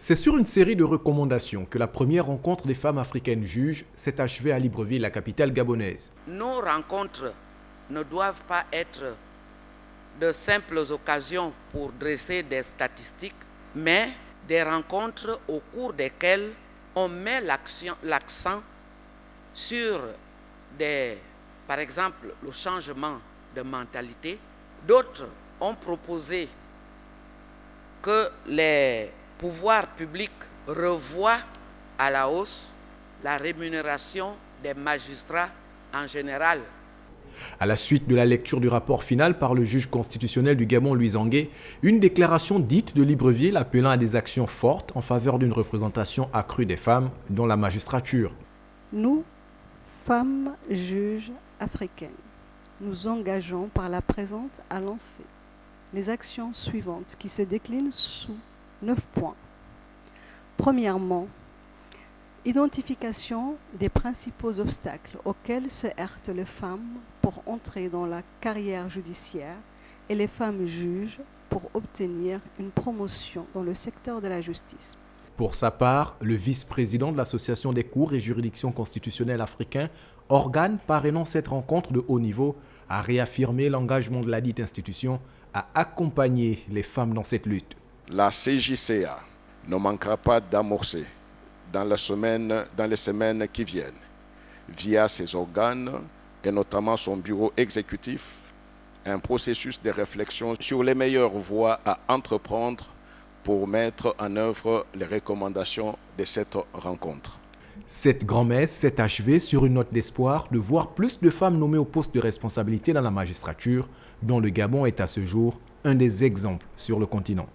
C'est sur une série de recommandations que la première rencontre des femmes africaines juges s'est achevée à Libreville, la capitale gabonaise. Nos rencontres ne doivent pas être de simples occasions pour dresser des statistiques, mais des rencontres au cours desquelles on met l'accent sur par exemple, le changement de mentalité. D'autres ont proposé que les pouvoirs publics revoient à la hausse la rémunération des magistrats en général. À la suite de la lecture du rapport final par le juge constitutionnel du Gabon, Louis Angué, une déclaration dite de Libreville appelant à des actions fortes en faveur d'une représentation accrue des femmes dans la magistrature. Nous, femmes juges africaines, nous engageons par la présente à lancer les actions suivantes qui se déclinent sous 9 points. Premièrement, identification des principaux obstacles auxquels se heurtent les femmes pour entrer dans la carrière judiciaire et les femmes juges pour obtenir une promotion dans le secteur de la justice. Pour sa part, le vice-président de l'Association des cours et juridictions constitutionnelles africains, organe parrainant cette rencontre de haut niveau, a réaffirmé l'engagement de la dite institution à accompagner les femmes dans cette lutte. La CJCA ne manquera pas d'amorcer dans les semaines qui viennent, via ses organes et notamment son bureau exécutif, un processus de réflexion sur les meilleures voies à entreprendre pour mettre en œuvre les recommandations de cette rencontre. Cette grand-messe s'est achevée sur une note d'espoir de voir plus de femmes nommées au poste de responsabilité dans la magistrature, dont le Gabon est à ce jour un des exemples sur le continent.